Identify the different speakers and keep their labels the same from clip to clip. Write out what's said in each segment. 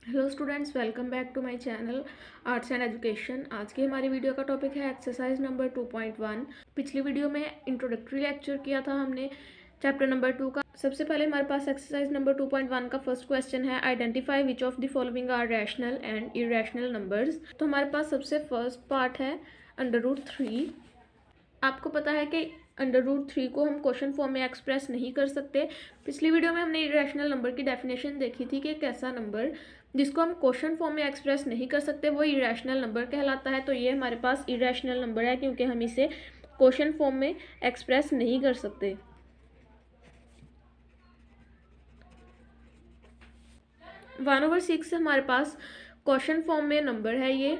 Speaker 1: Hello students, welcome back to my channel arts and education. आज की हमारी video का टॉपिक है एक्सरसाइज नंबर 2.1। पिछली वीडियो में इंट्रोडक्टरी लेक्चर किया था हमने चैप्टर नंबर 2 का। सबसे पहले हमारे पास एक्सरसाइज नंबर 2.1 का फर्स्ट क्वेश्चन है, identify which of the following are rational and irrational numbers. तो हमारे पास सबसे फर्स्ट पार्ट है √3। आपको पता है कि √3 को हम क्वेश्चन फॉर्म में एक्सप्रेस नहीं कर सकते। पिछली वीडियो में हमने इरेशनल नंबर की डेफिनेशन देखी थी कि एक ऐसा नंबर जिसको हम क्वेश्चन फॉर्म में एक्सप्रेस नहीं कर सकते वो इरेशनल नंबर कहलाता है। तो ये हमारे पास इरेशनल नंबर है क्योंकि हम इसे क्वेश्चन फॉर्म में एक्सप्रेस नहीं कर सकते। वन ओवर सिक्स हमारे पास क्वेश्चन फॉर्म में नंबर है। ये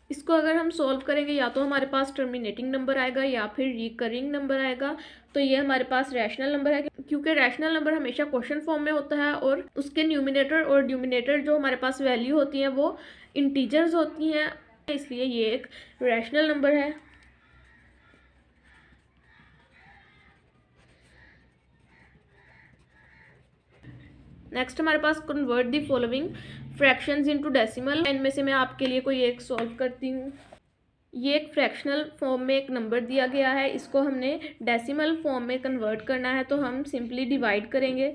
Speaker 1: इसको अगर हम सॉल्व करेंगे या तो हमारे पास टर्मिनेटिंग नंबर आएगा या फिर रिकरिंग नंबर आएगा। तो ये हमारे पास रैशनल नंबर है क्योंकि रैशनल नंबर हमेशा क्वेश्चन फॉर्म में होता है और उसके न्यूमिनेटर और डिनोमिनेटर जो हमारे पास वैल्यू होती हैं वो इंटीजर्स होती हैं, इसलिए ये एक रैशनल नंबर है। नेक्स्ट हमारे पास convert the following fractions into decimal. इनमें से मैं आपके लिए कोई एक सॉल्व करती हूँ। ये एक फ्रैक्शनल फॉर्म में एक नंबर दिया गया है, इसको हमने डेसिमल फॉर्म में कन्वर्ट करना है। तो हम सिंपली डिवाइड करेंगे।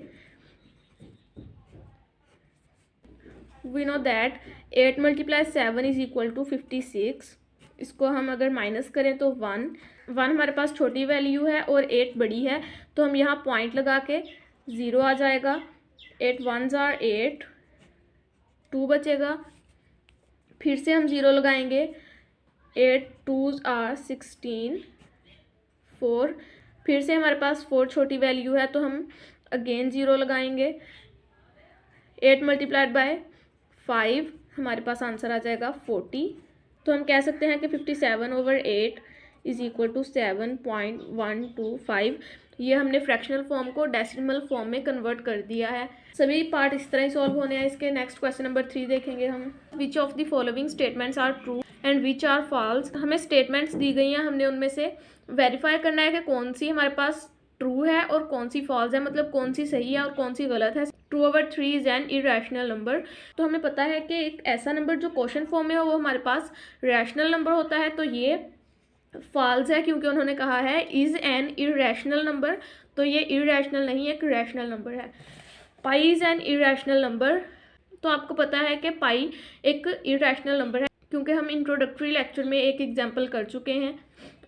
Speaker 1: We know that 8 × 7 = 56। इसको हम अगर माइनस करें तो 1 हमारे पास छोटी वैल्यू है और 8 बड़ी है, तो हम यहाँ पॉइंट लगा के 0 आ जाएगा। 8 1s are 8, 2 बचेगा। फिर से हम 0 लगाएंगे। 8 2s are 16, 4। फिर से हमारे पास 4 छोटी वैल्यू है तो हम अगेन 0 लगाएंगे। 8 × 5 हमारे पास आंसर आ जाएगा 40। तो हम कह सकते हैं कि 57/8 = 7.125। ये हमने फ्रैक्शनल फॉर्म को डेसिमल फॉर्म में कन्वर्ट कर दिया है। सभी पार्ट इस तरह ही सॉल्व होने हैं। इसके नेक्स्ट क्वेश्चन नंबर 3 देखेंगे हम। Which of the following statements are true and which are false. हमें स्टेटमेंट्स दी गई हैं, हमने उनमें से वेरीफाई करना है कि कौन सी हमारे पास ट्रू है और कौन सी फॉल्स है, मतलब कौन सी सही है और कौन सी गलत है। 2/3 इज एन इरेशनल नंबर। तो हमें पता है कि एक ऐसा नंबर जो क्वेश्चन फॉर्म में हो वो हमारे पास रैशनल नंबर होता है। तो ये फॉल्स है क्योंकि उन्होंने कहा है इज एन इरेशनल नंबर। तो ये इरेशनल नहीं, एक रैशनल नंबर है। Pi is an irrational number. तो आपको पता है कि पाई एक इरेशनल नंबर है क्योंकि हम इंट्रोडक्टरी लेक्चर में एक एग्जांपल कर चुके हैं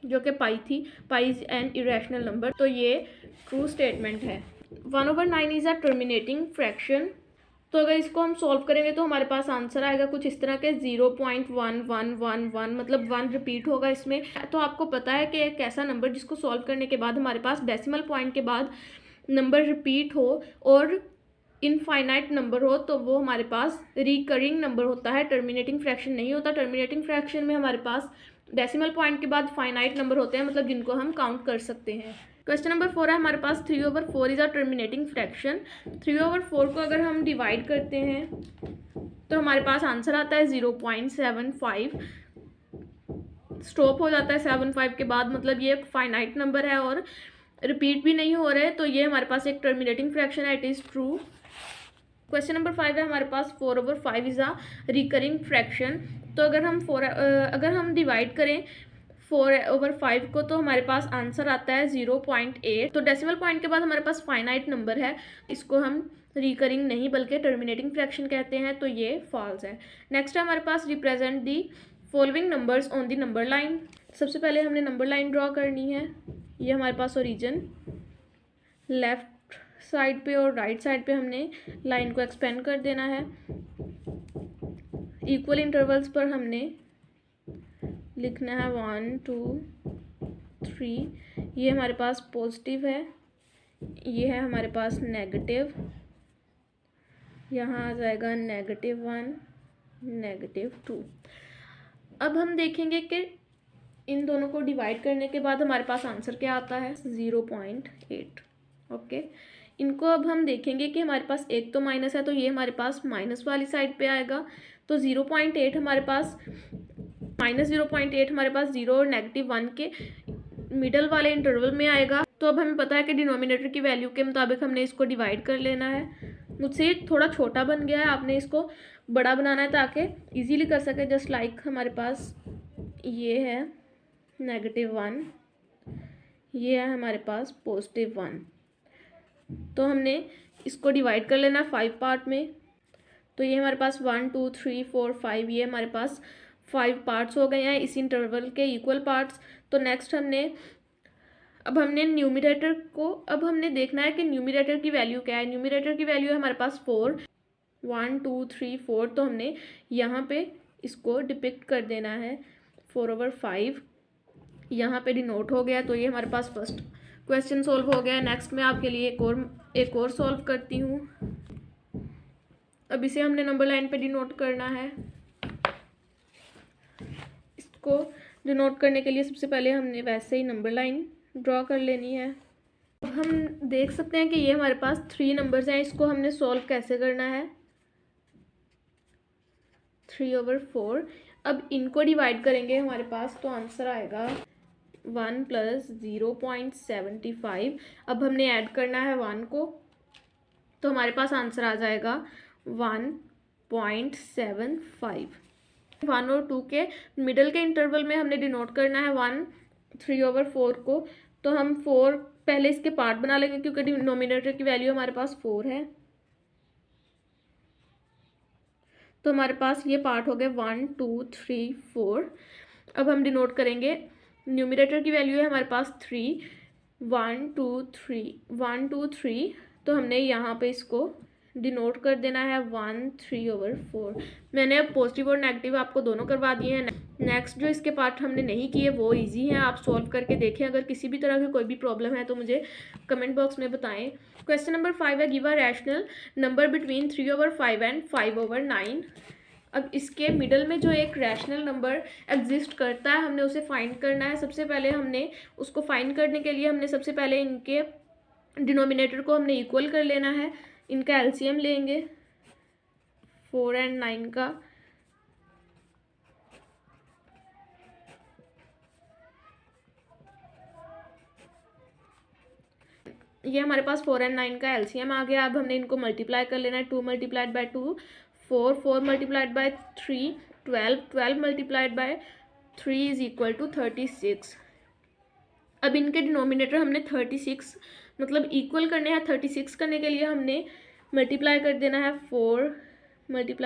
Speaker 1: जो कि पाई थी। Pi is an irrational number, तो ये ट्रू स्टेटमेंट है। 1/9 इज अ टर्मिनेटिंग फ्रैक्शन। तो अगर इसको हम सॉल्व करेंगे तो हमारे पास आंसर आएगा कुछ इस तरह के 0.1111, मतलब 1 रिपीट होगा इसमें। तो आपको पता है कि एक ऐसा नंबर जिसको सॉल्व करने के बाद हमारे पास डेसिमल पॉइंट के बाद नंबर रिपीट हो और इनफाइनाइट नंबर हो तो वो हमारे पास रिकरिंग नंबर होता है, टर्मिनेटिंग फ्रैक्शन नहीं होता। टर्मिनेटिंग फ्रैक्शन में हमारे पास डेसिमल पॉइंट के बाद फाइनाइट नंबर होते हैं, मतलब जिनको हम काउंट कर सकते हैं। क्वेश्चन नंबर 4 है हमारे पास 3/4 इज अ टर्मिनेटिंग फ्रैक्शन। 3/4 को अगर हम डिवाइड करते हैं तो हमारे पास आंसर आता है 0.75। स्टॉप हो जाता है 75 के बाद, मतलब ये एक फाइनाइट नंबर है और रिपीट भी नहीं हो रहे, तो ये हमारे पास एक टर्मिनेटिंग फ्रैक्शन है। It is true. Question number 5 है हमारे पास 4/5 इज अ रिकरिंग फ्रैक्शन। तो अगर हम डिवाइड करें 4/5 को तो हमारे पास आंसर आता है 0.8। तो डेसिमल पॉइंट के बाद हमारे पास फाइनाइट नंबर है, इसको हम रिकरिंग नहीं बल्कि टर्मिनेटिंग फ्रैक्शन कहते हैं, तो ये फॉल्स है। नेक्स्ट है हमारे पास represent the following numbers on the number line. सबसे पहले हमने नंबर लाइन ड्रॉ करनी है। ये हमारे पास ओरिजिन, लेफ्ट साइड पे और राइट साइड पे हमने लाइन को एक्सपेंड कर देना है। इक्वल इंटरवल्स पर हमने लिखना है 1 2 3। ये हमारे पास पॉजिटिव है, ये है हमारे पास नेगेटिव। यहाँ आ जाएगा -1 -2। अब हम देखेंगे कि इन दोनों को डिवाइड करने के बाद हमारे पास आंसर क्या आता है 0.8। ओके, इनको अब हम देखेंगे कि हमारे पास एक तो माइनस है तो ये हमारे पास माइनस वाली साइड पे आएगा। तो 0.8 हमारे पास -0.8 हमारे पास 0 और -1 के मिडल वाले इंटरवल में आएगा। तो अब हमें पता है कि डिनोमिनेटर की वैल्यू के मुताबिक हमने इसको डिवाइड कर लेना है। मुझसे ये थोड़ा छोटा बन गया है, आपने इसको बड़ा बनाना है ताकि इजीली कर सके। जस्ट लाइक हमारे पास ये है -1, ये है हमारे पास +1। तो हमने इसको डिवाइड कर लेना 5 पार्ट में। तो ये हमारे पास 1 2 3 4 5, ये हमारे पास 5 पार्ट्स हो गए हैं इस इंटरवल के इक्वल पार्ट्स। तो नेक्स्ट अब हमने न्यूमरेटर को अब हमने देखना है कि न्यूमरेटर की वैल्यू क्या है। न्यूमरेटर की वैल्यू है हमारे पास 4, 1 2 3 4। तो हमने यहाँ पे इसको डिपिक्ट कर देना है 4/5, यहाँ पे डिनोट हो गया। तो ये हमारे पास फर्स्ट क्वेश्चन सॉल्व हो गया। नेक्स्ट मैं आपके लिए एक और सॉल्व करती हूँ। अब इसे हमने नंबर लाइन पे डिनोट करना है। इसको डिनोट करने के लिए सबसे पहले हमने वैसे ही नंबर लाइन ड्रॉ कर लेनी है। अब हम देख सकते हैं कि ये हमारे पास 3 नंबर्स हैं। इसको हमने सॉल्व कैसे करना है, 3/4। अब इनको डिवाइड करेंगे हमारे पास, तो आंसर आएगा 1 + 0.75। अब हमने ऐड करना है 1 को, तो हमारे पास आंसर आ जाएगा 1.75। 1 और 2 के मिडल के इंटरवल में हमने डिनोट करना है 3/4 को। तो हम 4 पहले इसके पार्ट बना लेंगे क्योंकि डिनोमिनेटर की वैल्यू हमारे पास 4 है। तो हमारे पास ये पार्ट हो गए 1 2 3 4। अब हम डिनोट करेंगे, न्यूमरेटर की वैल्यू है हमारे पास 3, 1 2 3 1 2 3। तो हमने यहाँ पे इसको डिनोट कर देना है 1 3/4। मैंने अब पॉजिटिव और नेगेटिव आपको दोनों करवा दिए हैं। नेक्स्ट जो इसके पार्ट हमने नहीं किए वो इजी हैं, आप सॉल्व करके देखें। अगर किसी भी तरह की कोई भी प्रॉब्लम है तो मुझे कमेंट बॉक्स में बताएं। क्वेश्चन नंबर 5 है, give a rational number between 3/5 and 5/9। अब इसके मिडल में जो एक रैशनल नंबर एग्जिस्ट करता है, हमने उसे फाइंड करना है। सबसे पहले हमने उसको फाइंड करने के लिए हमने सबसे पहले इनके डिनोमिनेटर को हमने इक्वल कर लेना है। इनका एलसीएम लेंगे 4 और 9 का। ये हमारे पास 4 और 9 का एलसीएम आ गया। अब हमने इनको मल्टीप्लाई कर लेना है। 2 × 2 4, 4 × 3 12, 12 × 3 = 36। अब इनके डिनोमिनेटर हमने 36 मतलब इक्वल करने हैं। 36 करने के लिए हमने मल्टीप्लाई कर देना है 4 × 9 ×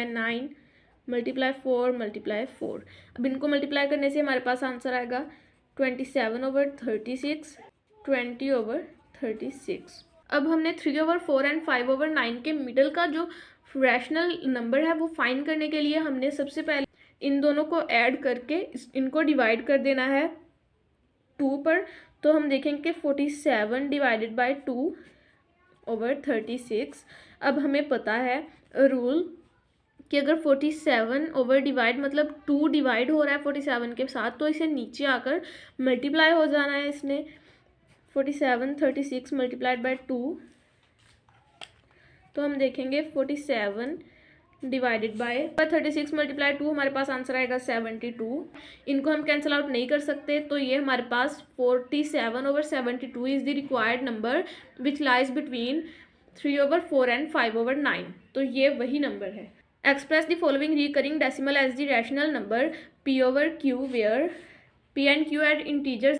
Speaker 1: 9 × 4 अब इनको मल्टीप्लाई करने से हमारे पास आंसर आएगा 27/36, 20/36। अब हमने 3/4 एंड 5/9 के मिडल का जो रैशनल नंबर है वो फाइंड करने के लिए हमने सबसे पहले इन दोनों को ऐड करके इनको डिवाइड कर देना है 2 पर। तो हम देखेंगे 47 / 2/36। अब हमें पता है रूल कि अगर 47 मतलब 2 डिवाइड हो रहा है 47 के साथ, तो इसे नीचे आकर मल्टीप्लाई हो जाना है इसने। 47 36 × 2। तो हम देखेंगे 47 / 36 × 2 हमारे पास आंसर आएगा 72। इनको हम कैंसिल आउट नहीं कर सकते, तो ये हमारे पास 47/72 is the required number which lies between 3/4 and 5/9। तो ये वही नंबर है। Express the following recurring decimal as the rational number P/Q where P and Q are integers.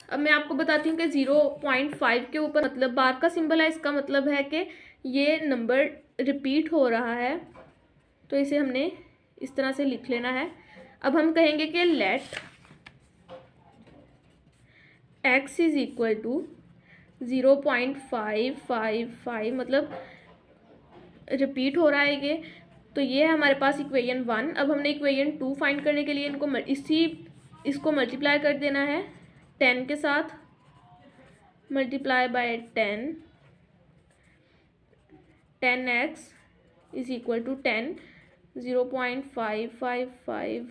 Speaker 1: अब मैं आपको बताती हूँ कि 0.5 के ऊपर मतलब बार का सिंबल है, इसका मतलब है कि ये नंबर रिपीट हो रहा है। तो इसे हमने इस तरह से लिख लेना है। अब हम कहेंगे कि लेट x = 0.555 मतलब रिपीट हो रहा है ये। तो ये है हमारे पास इक्वेशन 1। अब हमने इक्वेशन 2 फाइंड करने के लिए इसको मल्टीप्लाई कर देना है 10 के साथ। मल्टीप्लाई बाय 10, 10x = 10, 0.555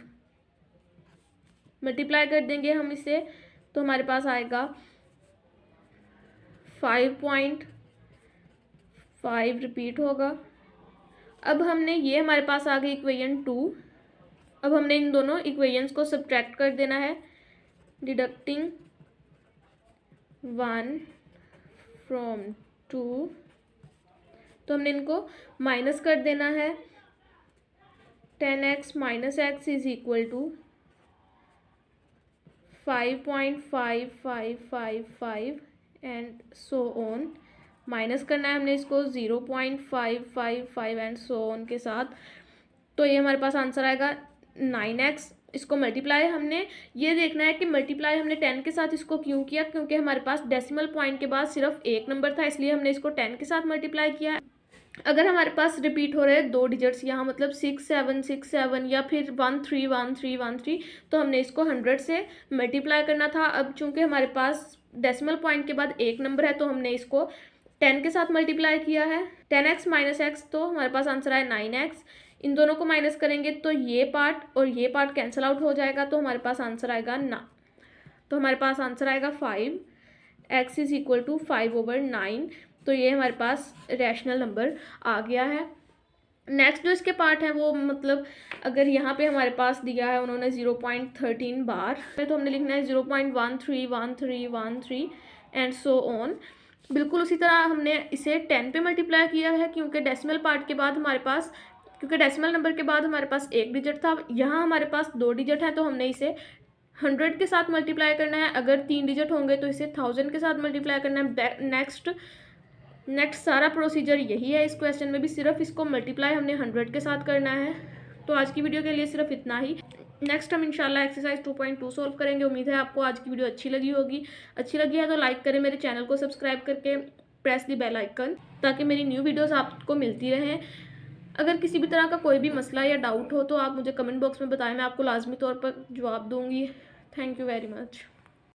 Speaker 1: मल्टीप्लाई कर देंगे हम इसे, तो हमारे पास आएगा 5.5 रिपीट होगा। अब हमने ये हमारे पास आ गई इक्वेशन 2। अब हमने इन दोनों इक्वेशंस को सब्ट्रैक्ट कर देना है, डिडक्टिंग 1 फ्रॉम 2, तो हमने इनको माइनस कर देना है। 10x minus x is equal to 5.5555 and so on. Minus करना है हमने इसको 0.555 एंड सो ऑन के साथ। तो ये हमारे पास आंसर आएगा 9x। इसको मल्टीप्लाई हमने ये देखना है कि मल्टीप्लाई हमने 10 के साथ इसको क्यों किया, क्योंकि हमारे पास डेसिमल पॉइंट के बाद सिर्फ एक नंबर था, इसलिए हमने इसको 10 के साथ मल्टीप्लाई किया है। अगर हमारे पास रिपीट हो रहे हैं 2 डिजिट्स यहाँ, मतलब 6 7 या फिर 1 3 1 3 1 3, तो हमने इसको 100 से मल्टीप्लाई करना था। अब चूंकि हमारे पास डेसिमल पॉइंट के बाद एक नंबर है, तो हमने इसको 10 के साथ मल्टीप्लाई किया है। 10x माइनस एक्स, तो हमारे पास आंसर आया 9x। इन दोनों को माइनस करेंगे तो ये पार्ट और ये पार्ट कैंसिल आउट हो जाएगा, तो हमारे पास आंसर आएगा ना, तो हमारे पास आंसर आएगा 5। x is equal to 5/9। तो ये हमारे पास रैशनल नंबर आ गया है। नेक्स्ट जो इसके पार्ट है वो, मतलब अगर यहाँ पे हमारे पास दिया है उन्होंने 0.13 बार, तो हमने लिखना है 0.131313 एंड सो ऑन। बिल्कुल उसी तरह हमने इसे 10 पे मल्टीप्लाई किया है, क्योंकि डेसिमल पार्ट के बाद हमारे पास, क्योंकि डेसिमल नंबर के बाद हमारे पास एक डिजिट था, यहाँ हमारे पास 2 डिजिट है, तो हमने इसे 100 के साथ मल्टीप्लाई करना है। अगर 3 डिजिट होंगे तो इसे 1000 के साथ मल्टीप्लाई करना है। नेक्स्ट सारा प्रोसीजर यही है। इस क्वेश्चन में भी सिर्फ इसको मल्टीप्लाई हमने 100 के साथ करना है। तो आज की वीडियो के लिए सिर्फ इतना ही। नेक्स्ट हम इंशाल्लाह एक्सरसाइज 2.2 सॉल्व करेंगे। उम्मीद है आपको आज की वीडियो अच्छी लगी होगी। अच्छी लगी है तो लाइक करें, मेरे चैनल को सब्सक्राइब करके प्रेस द बेल आइकन, ताकि मेरी न्यू वीडियोस आपको मिलती रहें। अगर किसी भी तरह का कोई भी मसला या डाउट हो तो आप मुझे कमेंट बॉक्स में बताएं, मैं आपको लाजमी तौर पर जवाब दूंगी। Thank you very much.